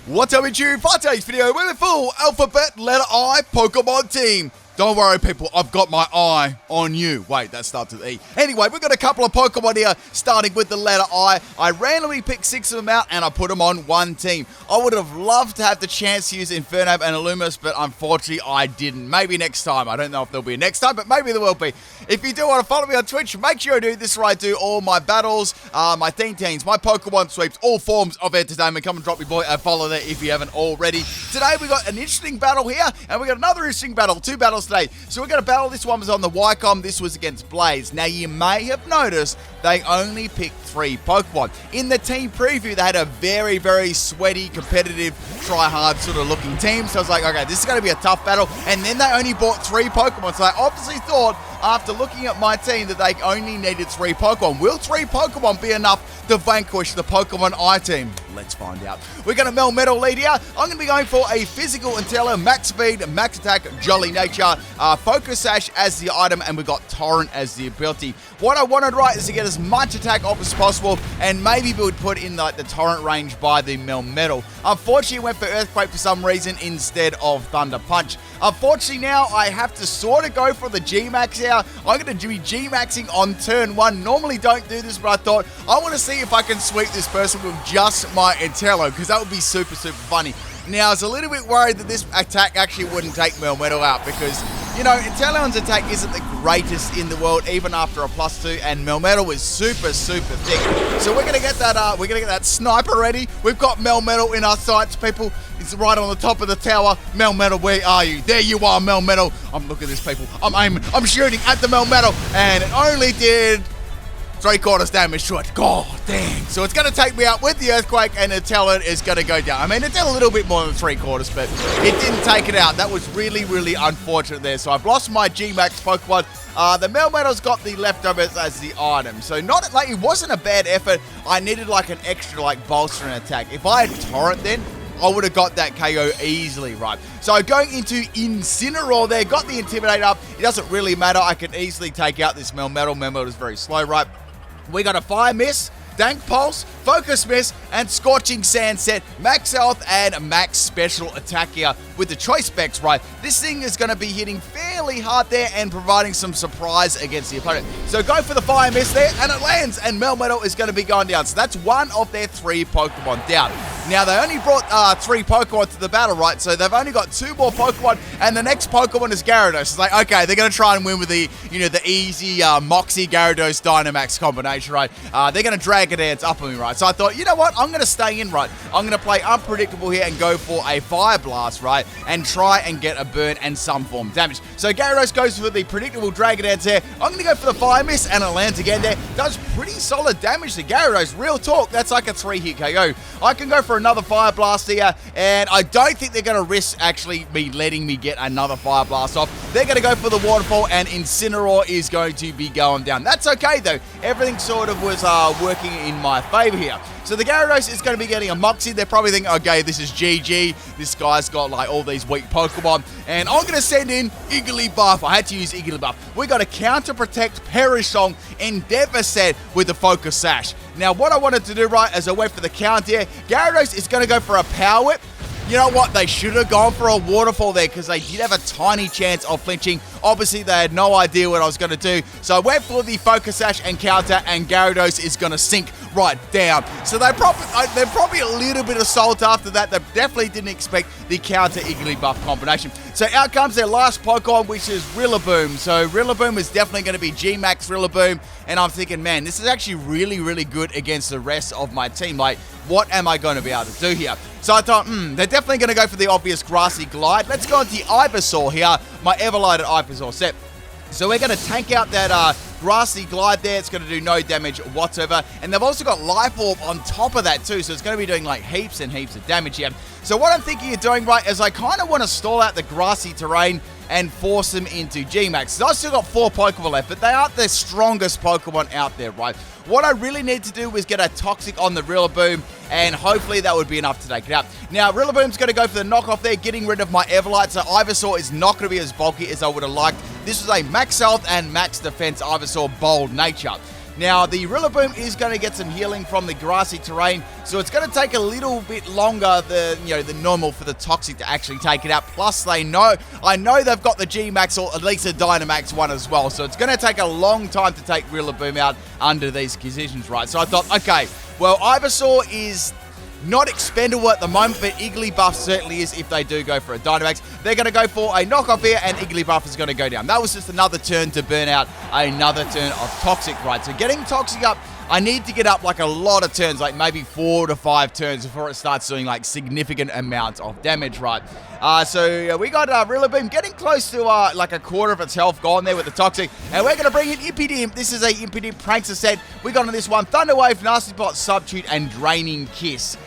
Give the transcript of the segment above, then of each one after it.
What's up with you? For today's video, we're the full alphabet letter I Pokemon team. Don't worry, people, I've got my eye on you. Wait, that starts with E. Anyway, we've got a couple of Pokemon here, starting with the letter I. I randomly picked 6 of them out, and I put them on one team. I would have loved to have the chance to use Infernape and Illumis, but unfortunately, I didn't. Maybe next time. I don't know if there'll be a next time, but maybe there will be. If you do want to follow me on Twitch, make sure you do. This is where I do all my battles, my teams, my Pokemon sweeps, all forms of entertainment. Come and drop me, boy, a follow there if you haven't already. Today, we got an interesting battle here, and we got another interesting battle. 2 battles today. So we're going to battle. This one was on the Wycombe. This was against Blaze. Now, you may have noticed they only picked 3 Pokemon. In the team preview, they had a very, very sweaty, competitive, try-hard sort of looking team. So I was like, okay, this is going to be a tough battle. And then they only bought 3 Pokemon. So I obviously thought, after looking at my team, that they only needed 3 Pokemon. Will 3 Pokemon be enough to vanquish the Pokemon I team? Let's find out. We're going to Melmetal lead here. I'm going to be going for a Physical Intello, Max Speed, Max Attack, Jolly Nature, Focus Sash as the item, and we've got Torrent as the ability. What I wanted, right, is to get as much attack off as possible, and maybe we would put in like the Torrent range by the Melmetal. Unfortunately, went for Earthquake for some reason instead of Thunder Punch. Unfortunately, now I have to sort of go for the G-Max here. I'm going to be G-Maxing on turn 1. Normally don't do this, but I thought I want to see if I can sweep this person with just my Intello, because that would be super, super funny. Now, I was a little bit worried that this attack actually wouldn't take Melmetal out because, you know, Inteleon's attack isn't the greatest in the world, even after a +2, and Melmetal is super, super thick. So we're gonna get that sniper ready. We've got Melmetal in our sights, people. It's right on the top of the tower. Melmetal, where are you? There you are, Melmetal. I'm looking at this, people. I'm aiming. I'm shooting at the Melmetal, and it only did 3/4 damage to it. God dang. So it's going to take me out with the Earthquake, and Inteleon is going to go down. I mean, it did a little bit more than 3/4, but it didn't take it out. That was really, really unfortunate there. So I've lost my G-Max Pokemon. The Melmetal's got the leftovers as the item. So not like it wasn't a bad effort. I needed like an extra like bolster and attack. If I had Torrent then, I would have got that KO easily, right? So going into Incineroar there, got the Intimidate up. It doesn't really matter. I can easily take out this Melmetal. Melmetal is very slow, right? We got a Fire Miss, Dank Pulse, Focus Miss, and Scorching Sand set, max health and max special attack here with the choice specs, right? This thing is going to be hitting fairly hard there and providing some surprise against the opponent. So go for the Fire Miss there, and it lands, and Melmetal is going to be going down. So that's one of their 3 Pokemon down. Now, they only brought 3 Pokemon to the battle, right? So they've only got 2 more Pokemon, and the next Pokemon is Gyarados. It's like, okay, they're going to try and win with the, you know, the easy Moxie Gyarados Dynamax combination, right? They're going to Dragon Dance up on me, right? So I thought, you know what? I'm going to stay in, right? I'm going to play unpredictable here and go for a Fire Blast, right? And try and get a burn and some form of damage. So Gyarados goes for the predictable Dragon Dance there. I'm going to go for the Fire Miss, and it lands again there. Does pretty solid damage to Gyarados. Real talk, that's like a 3-hit KO. I can go for another Fire Blast here, and I don't think they're going to risk actually me letting me get another Fire Blast off. They're going to go for the Waterfall, and Incineroar is going to be going down. That's okay, though. Everything sort of was working in my favor here. So the Gyarados is going to be getting a Moxie. They're probably thinking, okay, this is GG. This guy's got like all these weak Pokemon. And I'm going to send in Igglybuff. I had to use Igglybuff. We got a Counter Protect, Perish Song, Endeavor set with the Focus Sash. Now, what I wanted to do, right, as I went for the count here, Gyarados is going to go for a Power Whip. You know what? They should have gone for a Waterfall there because they did have a tiny chance of flinching. Obviously, they had no idea what I was going to do. So I went for the Focus Sash and Counter, and Gyarados is going to sink right down. So they're probably a little bit of salt after that. They definitely didn't expect the Counter Igglybuff combination. So out comes their last Pokemon, which is Rillaboom. So Rillaboom is definitely going to be G-Max Rillaboom. And I'm thinking, man, this is actually really, really good against the rest of my team. Like, what am I going to be able to do here? So I thought, they're definitely going to go for the obvious Grassy Glide. Let's go into the Ivysaur here, my Everlighted Ivysaur set. So we're going to tank out that Grassy Glide there. It's going to do no damage whatsoever. And they've also got Life Orb on top of that too. So it's going to be doing like heaps and heaps of damage here. So what I'm thinking of doing, right, is I kind of want to stall out the grassy terrain and force them into G-Max. So I've still got 4 Pokemon left, but they aren't the strongest Pokemon out there, right? What I really need to do is get a Toxic on the Rillaboom, and hopefully that would be enough to take it out. Now, Rillaboom's going to go for the knockoff there, getting rid of my Everlight, so Ivysaur is not going to be as bulky as I would have liked. This is a max health and max defense Ivysaur Bold Nature. Now, the Rillaboom is going to get some healing from the grassy terrain, so it's going to take a little bit longer than, the normal for the Toxic to actually take it out. Plus, I know they've got the G-Max, or at least a Dynamax one as well, so it's going to take a long time to take Rillaboom out under these conditions, right? So I thought, okay, well, Ivysaur is not expendable at the moment, but Igglybuff certainly is if they do go for a Dynamax. They're going to go for a knockoff here, and Igglybuff is going to go down. That was just another turn to burn out another turn of Toxic, right? So getting Toxic up, I need to get up like a lot of turns, like maybe 4 to 5 turns before it starts doing like significant amounts of damage, right? So we got Rillaboom getting close to like a quarter of its health gone there with the Toxic, and we're going to bring in Impidimp. This is a Impidimp Prankster set. We got on this one Thunder Wave, Nasty Spot, Substitute, and Draining Kiss.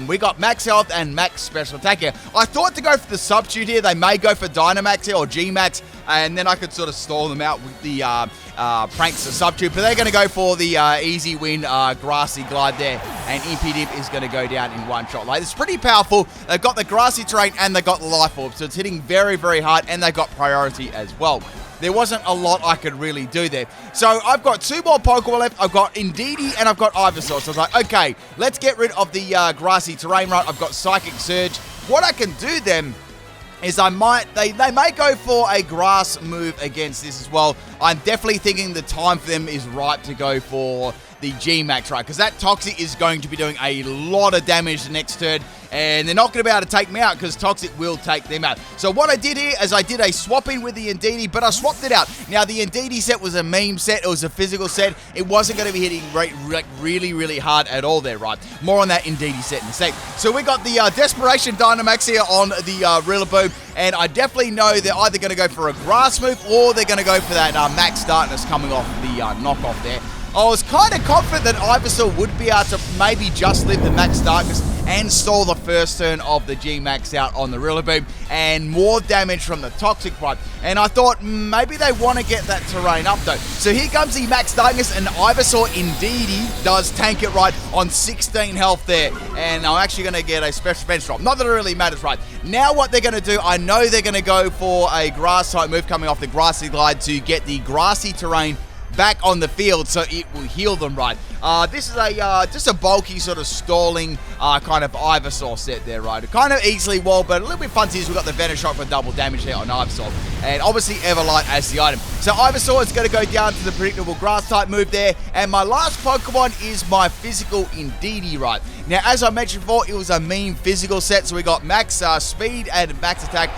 We got max health and max special attack here. I thought to go for the Substitute here. They may go for Dynamax here or G-Max, and then I could sort of stall them out with the Prankster Substitute, but they're going to go for the easy win Grassy Glide there, and Impidimp is going to go down in one shot. Like, it's pretty powerful. They've got the Grassy Terrain and they've got the Life Orb, so it's hitting very, very hard, and they've got priority as well. There wasn't a lot I could really do there. So I've got 2 more Pokemon left. I've got Indeedee and I've got Ivysaur. So I was like, okay, let's get rid of the grassy terrain, right? I've got Psychic Surge. What I can do then is they may go for a grass move against this as well. I'm definitely thinking the time for them is right to go for the G-Max, right? Because that Toxic is going to be doing a lot of damage the next turn, and they're not going to be able to take me out because Toxic will take them out. So what I did here is I did a swap in with the Indeedee, but I swapped it out. Now, the Indeedee set was a meme set. It was a physical set. It wasn't going to be hitting really, really hard at all there, right? More on that Indeedee set in a sec. So we got the Desperation Dynamax here on the Rillaboom, and I definitely know they're either going to go for a grass move or they're going to go for that Max Darkness coming off the knockoff there. I was kind of confident that Ivysaur would be able to maybe just live the Max Darkness and stall the first turn of the G-Max out on the Rillaboom, and more damage from the Toxic Pipe. And I thought maybe they want to get that terrain up though. So here comes the Max Darkness, and Ivysaur Indeedee does tank it right on 16 health there. And I'm actually going to get a special bench drop. Not that it really matters, right? Now what they're going to do, I know they're going to go for a grass type move coming off the Grassy Glide to get the grassy terrain back on the field, so it will heal them, right? This is just a bulky sort of stalling kind of Ivysaur set there, right? Kind of easily walled, but a little bit fun is we've got the Venom Shot for double damage there on Ivysaur, and obviously Everlight as the item. So Ivysaur is going to go down to the predictable grass type move there, and my last Pokemon is my physical Indeedee, right? Now, as I mentioned before, it was a mean physical set, so we got max speed and max attack,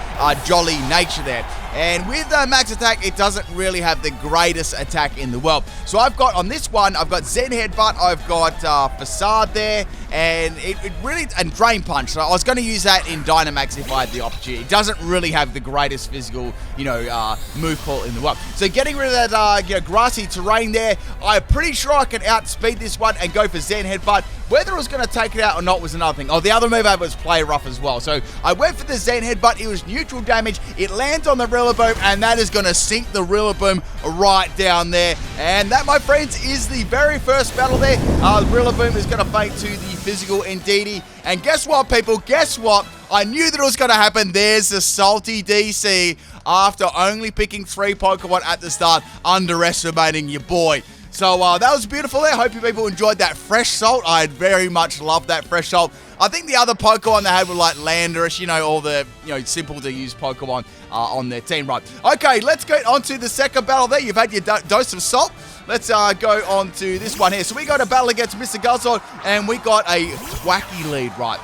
jolly nature there. And with Max Attack, it doesn't really have the greatest attack in the world. So I've got, on this one, I've got Zen Headbutt, I've got Facade there, and and Drain Punch. So I was going to use that in Dynamax if I had the opportunity. It doesn't really have the greatest physical, move pool in the world. So getting rid of that, grassy terrain there, I'm pretty sure I can outspeed this one and go for Zen Headbutt. Whether it was going to take it out or not was another thing. Oh, the other move I had was Play Rough as well. So I went for the Zen Headbutt. It was neutral damage. It lands on the Rillaboom, and that is going to sink the Rillaboom right down there. And that, my friends, is the very first battle there. Rillaboom is going to fade to the physical Indeedee. And guess what, people? Guess what? I knew that it was going to happen. There's the salty DC after only picking 3 Pokemon at the start, underestimating your boy. So that was beautiful there. Hope you people enjoyed that fresh salt. I very much love that fresh salt. I think the other Pokemon they had were like Landorus, all the, simple to use Pokemon on their team, right? Okay, let's get on to the second battle there. You've had your dose of salt. Let's go on to this one here. So we got a battle against Mr. Guzzlord, and we got a Thwacky lead, right?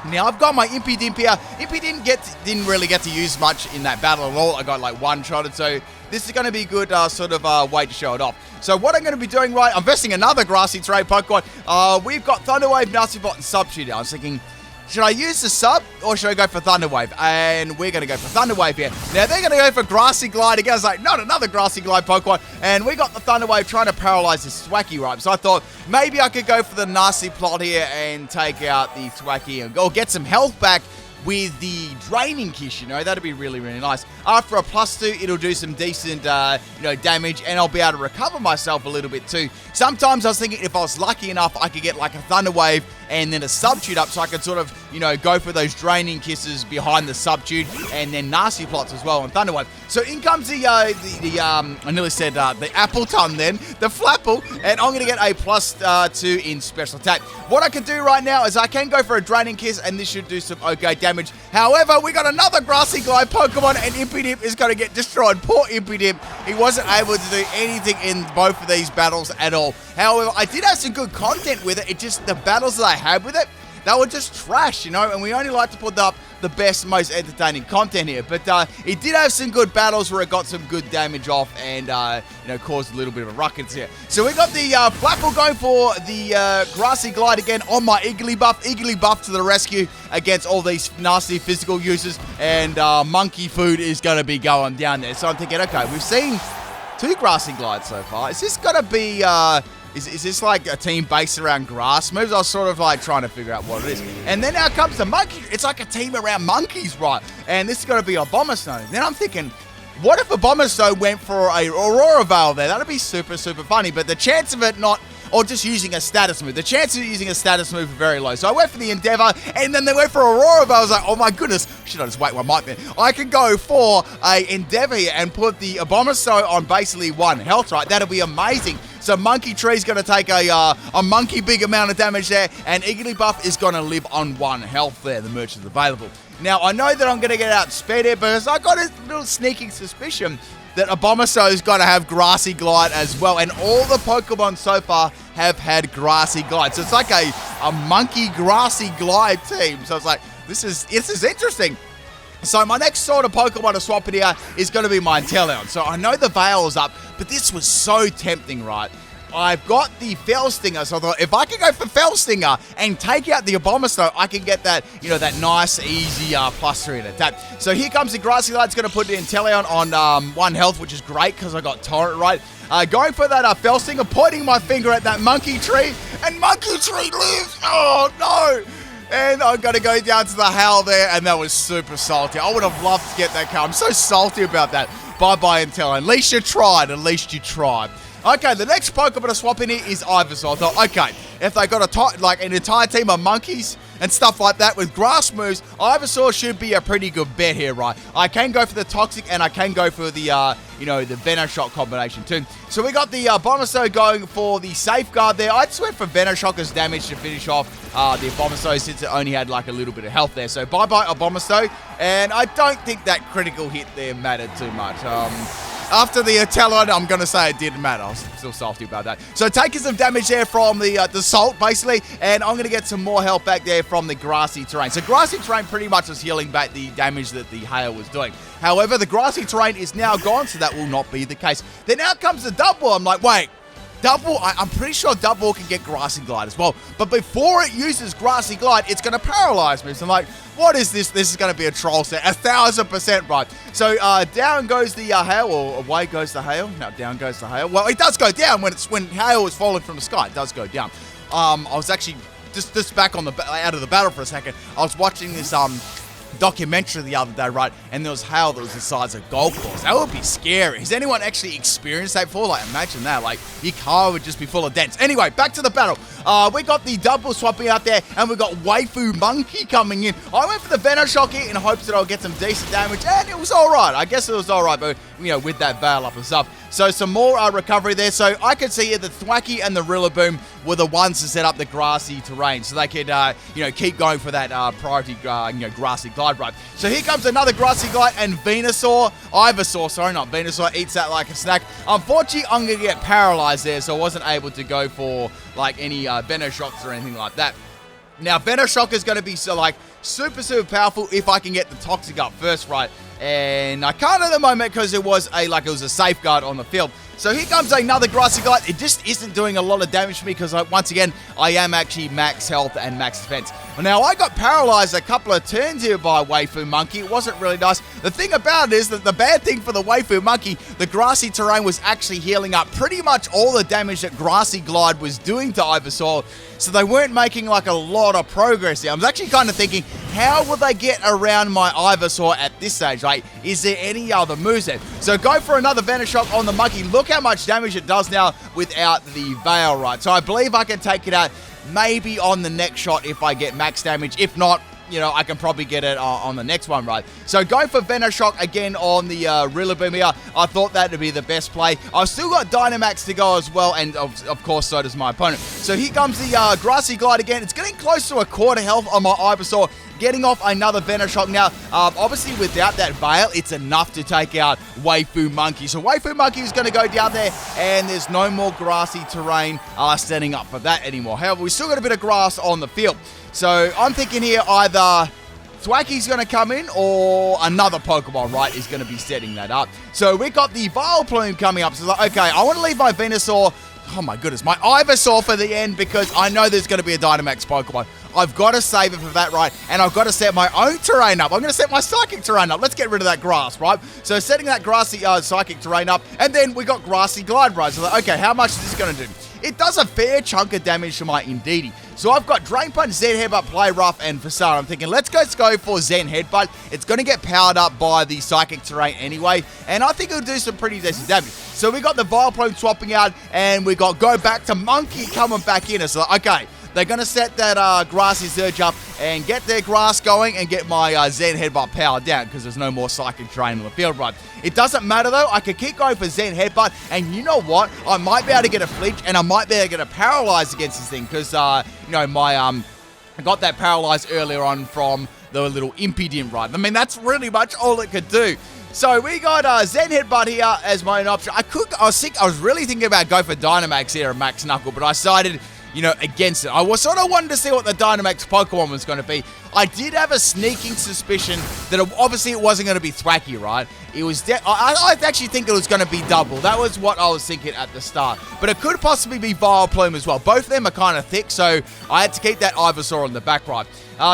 Now, I've got my Impidimp here. Impy didn't really get to use much in that battle at all. I got like one-shotted, so this is going to be a good sort of way to show it off. So what I'm going to be doing, right, I'm investing another grassy terrain Pokemon. We've got Thunder Wave, Nasty Bot, and Substitute. I was thinking, should I use the sub or should I go for Thunder Wave? And we're going to go for Thunder Wave here. Now, they're going to go for Grassy Glide again. I was like, not another Grassy Glide Pokemon. And we got the Thunder Wave trying to paralyze this Thwacky, right? So I thought maybe I could go for the Nasty Plot here and take out the Thwacky and go get some health back with the Draining Kiss, that'd be really, really nice. After a +2, it'll do some decent, damage, and I'll be able to recover myself a little bit too. Sometimes I was thinking if I was lucky enough, I could get like a Thunder Wave and then a subtute up so I can sort of, go for those draining kisses behind the subtute and then nasty plots as well on Thunderwave. So in comes I nearly said the Appleton then, the Flapple, and I'm going to get a +2 in special attack. What I can do right now is I can go for a draining kiss, and this should do some okay damage. However, we got another Grassy Glide Pokemon, and Impidimp is going to get destroyed. Poor Impidimp. He wasn't able to do anything in both of these battles at all. However, I did have some good content with it. It just, the battles that I had with it, they were just trash, and we only like to put up the best, most entertaining content here. But it did have some good battles where it got some good damage off and, caused a little bit of a ruckus here. So we got the Flapple going for the Grassy Glide again on my Igglybuff. Igglybuff to the rescue against all these nasty physical users, and Monkey Food is going to be going down there. So I'm thinking, okay, we've seen 2 Grassy Glides so far. Is this going to be... Is this like a team based around grass moves? I was sort of like trying to figure out what it is. And then out comes the monkey. It's like a team around monkeys, right? And this is going to be a Abomasnow. Then I'm thinking, what if Abomasnow went for a Aurora Veil there? That'd be super, super funny. But the chance of it not, or just using a status move, the chance of using a status move is very low. So I went for the Endeavor, and then they went for Aurora Veil. I was like, oh my goodness, should I just wait one mic there? I can go for a Endeavor here and put the Abomasnow on basically 1 health, right? That'll be amazing. So Monkey Tree's going to take a monkey big amount of damage there, and Igglybuff is going to live on 1 health there. The merch is available. Now, I know that I'm going to get outspeed here because I got a little sneaking suspicion that Abomasnow is going to have Grassy Glide as well, and all the Pokemon so far have had Grassy Glide. So it's like a monkey Grassy Glide team. So it's like, this is interesting. So my next sort of Pokemon to swap in here is going to be my Inteleon. So I know the Veil is up, but this was so tempting, right? I've got the Fell Stinger, so I thought if I can go for Fell Stinger and take out the Abomasnow, I can get that, that nice, easy +3 in attack. So here comes the Grassy Glide. It's going to put the Inteleon on 1 health, which is great because I got Torrent right. Going for that Fell Stinger, pointing my finger at that Monkey Tree, and Monkey Tree lives! Oh, no! And I'm going to go down to the Howl there, and that was super salty. I would have loved to get that car. I'm so salty about that. Bye-bye, Inteleon. At least you tried. At least you tried. Okay, the next Pokemon to swap in here is Ivysaur. I thought, okay, if they got an entire team of monkeys and stuff like that with grass moves, Ivysaur should be a pretty good bet here, right? I can go for the Toxic, and I can go for the, the Venoshock combination too. So we got the Abomasnow going for the Safeguard there. I just went for Venoshock's damage to finish off the Abomasnow since it only had like a little bit of health there. So bye-bye Abomasnow, and I don't think that critical hit there mattered too much. After the Inteleon, I'm going to say it didn't matter. I was still salty about that. So taking some damage there from the Salt, basically, and I'm going to get some more health back there from the Grassy Terrain. So Grassy Terrain pretty much is healing back the damage that the Hail was doing. However, the Grassy Terrain is now gone, so that will not be the case. Then out comes the Double. I'm like, wait. Double, I'm pretty sure Double can get Grassy Glide as well. But before it uses Grassy Glide, it's going to paralyze me. So I'm like, what is this? This is going to be a troll set. 1000% right. So down goes the hail, or away goes the hail. No, down goes the hail. Well, it does go down when hail is falling from the sky. It does go down. I was actually just back on out of the battle for a second. I was watching this documentary the other day, right? And there was hail that was the size of golf course. That would be scary. Has anyone actually experienced that before? Like, imagine that. Like, your car would just be full of dents. Anyway, back to the battle. We got the Double swapping out there, and we got Waifu Monkey coming in. I went for the Venoshock here in hopes that I'll get some decent damage, and it was all right. I guess it was all right, but, with that Veil up and stuff. So some more recovery there. So I could see here the Thwacky and the Rillaboom were the ones to set up the Grassy Terrain, so they could, keep going for that priority, Grassy Glide ride. So here comes another Grassy Glide, and Ivysaur, sorry, not Venusaur, eats that like a snack. Unfortunately, I'm going to get paralyzed there, so I wasn't able to go for, any Venoshocks or anything like that. Now, Venoshock is going to be, super, super powerful if I can get the Toxic up first, right? And I can't at the moment because it was a Safeguard on the field. So here comes another Grassy Glide. It just isn't doing a lot of damage to me because, once again, I am actually max health and max defense. Now, I got paralyzed a couple of turns here by Waifu Monkey. It wasn't really nice. The thing about it is that the bad thing for the Waifu Monkey, the Grassy Terrain was actually healing up pretty much all the damage that Grassy Glide was doing to Ivysaur. So they weren't making, a lot of progress here. I was actually kind of thinking, how will they get around my Ivysaur at this stage? Is there any other moves there? So go for another Venoshock on the Monkey. Look how much damage it does now without the Veil, right? So I believe I can take it out maybe on the next shot if I get max damage. If not, you know, I can probably get it on the next one, right? So going for Venoshock again on the Rillaboom here, I thought that would be the best play. I've still got Dynamax to go as well, and of course so does my opponent. So here comes the Grassy Glide again. It's getting close to a quarter health on my Ivysaur, getting off another Venoshock now. Obviously without that Veil, it's enough to take out Waifu Monkey. So Waifu Monkey is going to go down there, and there's no more grassy terrain standing up for that anymore. However, we still got a bit of grass on the field. So I'm thinking here either Thwacky's going to come in or another Pokemon, right, is going to be setting that up. So we got the Vileplume coming up. So it's like, okay, I want to leave my Venusaur, oh my goodness, my Ivysaur for the end because I know there's going to be a Dynamax Pokemon. I've got to save it for that, right? And I've got to set my own terrain up. I'm going to set my Psychic terrain up. Let's get rid of that grass, right? So setting that grassy Psychic terrain up, and then we got Grassy Glide, right? So like, okay, how much is this going to do? It does a fair chunk of damage to my Indeedee. So I've got Drain Punch, Zen Headbutt, Play Rough, and Facade. I'm thinking, let's go for Zen Headbutt. It's going to get powered up by the Psychic terrain anyway, and I think it'll do some pretty decent damage. So we got the Vileplume swapping out, and we got Go Back to Monkey coming back in. It's like, okay, they're going to set that Grassy Surge up and get their grass going and get my Zen Headbutt powered down because there's no more Psychic terrain on the field, right? It doesn't matter, though. I can keep going for Zen Headbutt, and you know what? I might be able to get a flinch, and I might be able to get a paralyze against this thing because, you know, my, I got that paralyzed earlier on from the little Impidimp, right? I mean, that's really much all it could do. So we got Zen Headbutt here as my own option. I was really thinking about going for Dynamax here and Max Knuckle, but I decided, you know, against it. I was sort of wanting to see what the Dynamax Pokemon was going to be. I did have a sneaking suspicion that obviously it wasn't going to be Thwacky, right? It was, I actually think it was going to be Double. That was what I was thinking at the start. But it could possibly be Vileplume as well. Both of them are kind of thick, so I had to keep that Ivysaur on the back, right?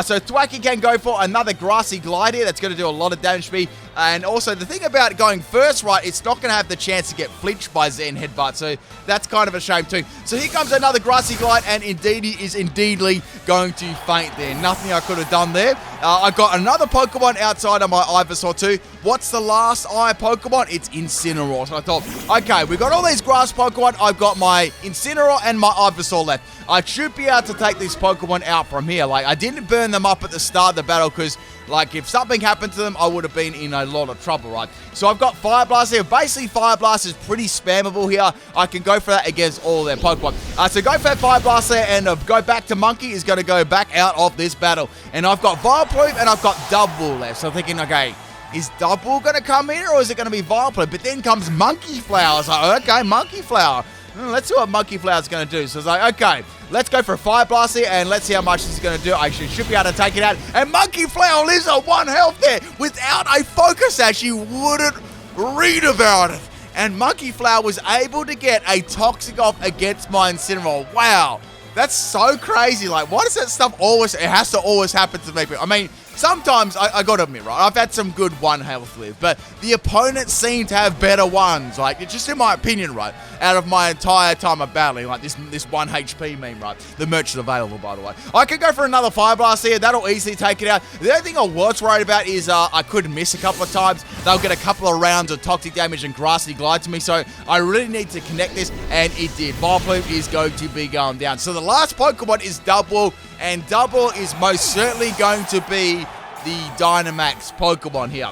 So Thwacky can go for another Grassy Glide here. That's going to do a lot of damage to me. And also, the thing about going first, right, it's not going to have the chance to get flinched by Zen Headbutt. So that's kind of a shame too. So here comes another Grassy Glide, and Indeedee is indeedly going to faint there. Nothing I could have done there. I got another Pokemon outside of my Ivysaur too. What's the last Pokemon? It's Incineroar. So I thought, okay, we got all these grass Pokemon. I've got my Incineroar and my Ivysaur left. I should be able to take these Pokemon out from here. Like, I didn't burn them up at the start of the battle because, like, if something happened to them, I would have been in a lot of trouble, right? So I've got Fire Blast here. Basically, Fire Blast is pretty spammable here. I can go for that against all their Pokemon. So go for that Fire Blast there, and Go Back to Monkey is going to go back out of this battle. And I've got Vileplume, and I've got Double left. So I'm thinking, okay, is Double going to come in, or is it going to be Vileplume? But then comes Monkey Flower. So, okay, Monkey Flower. Let's see what Monkey Flower is going to do. So it's like, okay, let's go for a Fire Blast here, and let's see how much this is going to do. I should be able to take it out. And Monkey Flower lives on 1 health there without a Focus Sash. You wouldn't read about it. And Monkey Flower was able to get a Toxic off against my Incineroar. Wow. That's so crazy. Like, why does that stuff always, it has to always happen to me? I mean, sometimes, I gotta admit, right, I've had some good 1 health live, but the opponents seem to have better ones, like, it's just in my opinion, right, out of my entire time of battling, like this 1 HP meme, right, the merch is available, by the way. I could go for another Fire Blast here, that'll easily take it out. The only thing I was worried about is I could miss a couple of times, they'll get a couple of rounds of Toxic damage and Grassy Glide to me, so I really need to connect this, and it did. Vileplume is going to be going down. So the last Pokemon is Double, and Double is most certainly going to be the Dynamax Pokemon here.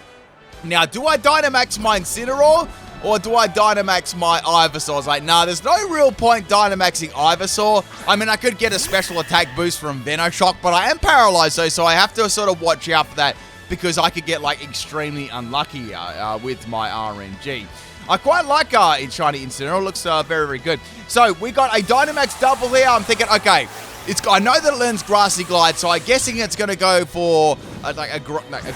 Now, do I Dynamax my Incineroar, or do I Dynamax my Ivysaur? I was like, nah, there's no real point Dynamaxing Ivysaur. I mean, I could get a special attack boost from Venoshock, but I am paralyzed though, so I have to sort of watch out for that, because I could get, like, extremely unlucky with my RNG. I quite like Shiny Incineroar. Looks very, very good. So, we got a Dynamax Double here. I'm thinking, okay, I know that it learns Grassy Glide, so I'm guessing it's going to go for a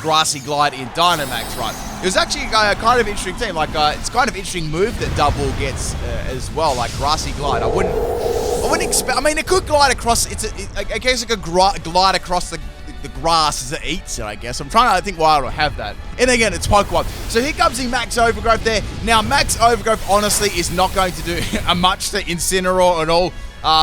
Grassy Glide in Dynamax, right? It was actually a kind of interesting thing. Like, it's kind of interesting move that Double gets as well, like Grassy Glide. I wouldn't expect. I mean, it could glide across. I guess it could glide across the grass as it eats it, I guess. I'm trying to think why I don't have that. And again, it's Pokemon. So here comes the Max Overgrowth there. Now, Max Overgrowth, honestly, is not going to do much to Incineroar at all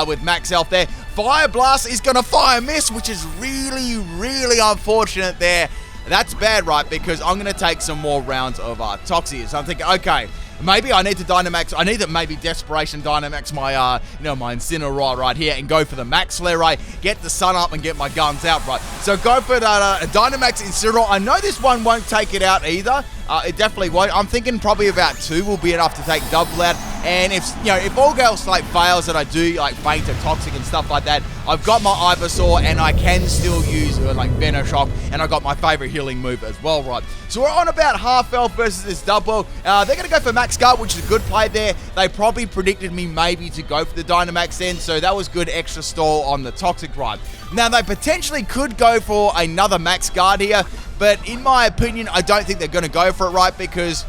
with Max Health there. Fire Blast is going to Fire Miss, which is really, really unfortunate there. That's bad, right? Because I'm going to take some more rounds of Toxic. So I'm thinking, okay, Maybe I need to Dynamax. I need to maybe Desperation Dynamax my, my Incineroar right here and go for the Max Flare, right? Get the sun up and get my guns out, right? So go for that Dynamax Incineroar. I know this one won't take it out either. It definitely won't. I'm thinking probably about 2 will be enough to take double out. And if all else like fails and I do like faint or toxic and stuff like that, I've got my Ivysaur and I can still use like Venoshock, and I got my favorite healing move as well, right? So we're on about half health versus this double. They're going to go for Max Guard, which is a good play there. They probably predicted me maybe to go for the Dynamax then, so that was good extra stall on the toxic ride. Now they potentially could go for another Max Guard here, but in my opinion, I don't think they're going to go for it, right? Because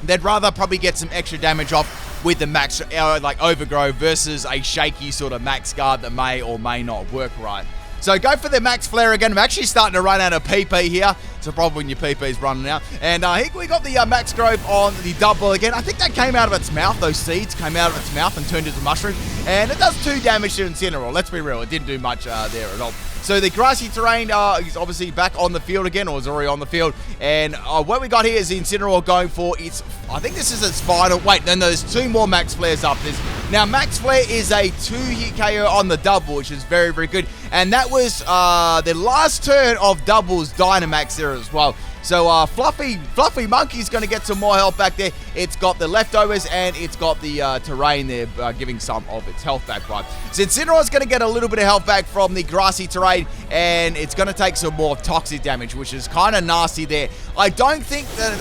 they'd rather probably get some extra damage off with the Max, like Overgrow versus a shaky sort of Max Guard that may or may not work right. So go for the Max Flare again. I'm actually starting to run out of PP here. It's a problem when your PP is running out. And here we got the Max Grove on the double again. I think that came out of its mouth. Those seeds came out of its mouth and turned into mushroom. And it does 2 damage to Incineroar. Let's be real. It didn't do much there at all. So the grassy terrain is obviously back on the field again, or is already on the field. And what we got here is the Incineroar going for its, I think this is its final. Wait, no, there's 2 more Max Flares up this. Now, Max Flare is a 2-hit KO on the double, which is very, very good. And that was the last turn of Double's Dynamax there as well. So Fluffy Monkey's going to get some more health back there. It's got the leftovers and it's got the terrain there, giving some of its health back, right? So Incineroar's going to get a little bit of health back from the grassy terrain, and it's going to take some more toxic damage, which is kind of nasty there. I don't think that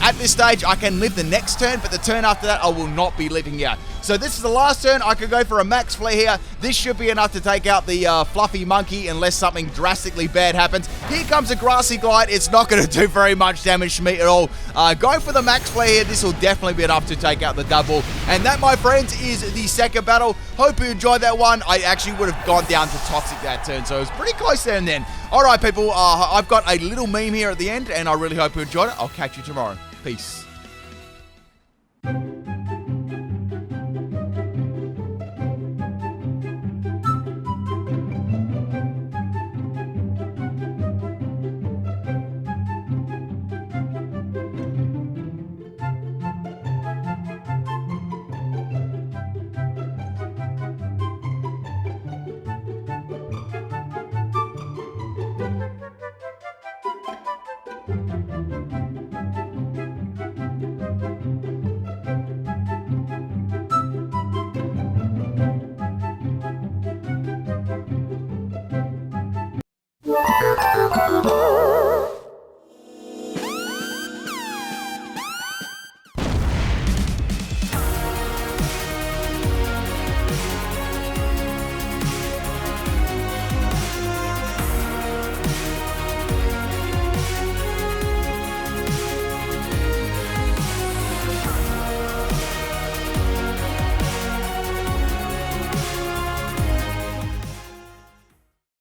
at this stage I can live the next turn, but the turn after that I will not be living here. So this is the last turn. I could go for a Max Flare here. This should be enough to take out the Fluffy Monkey unless something drastically bad happens. Here comes a Grassy Glide. It's not going to do very much damage to me at all. Going for the Max Flare here. This will definitely be enough to take out the double. And that, my friends, is the second battle. Hope you enjoyed that one. I actually would have gone down to Toxic that turn, so it was pretty close there and then. All right, people. I've got a little meme here at the end, and I really hope you enjoyed it. I'll catch you tomorrow. Peace. Wow.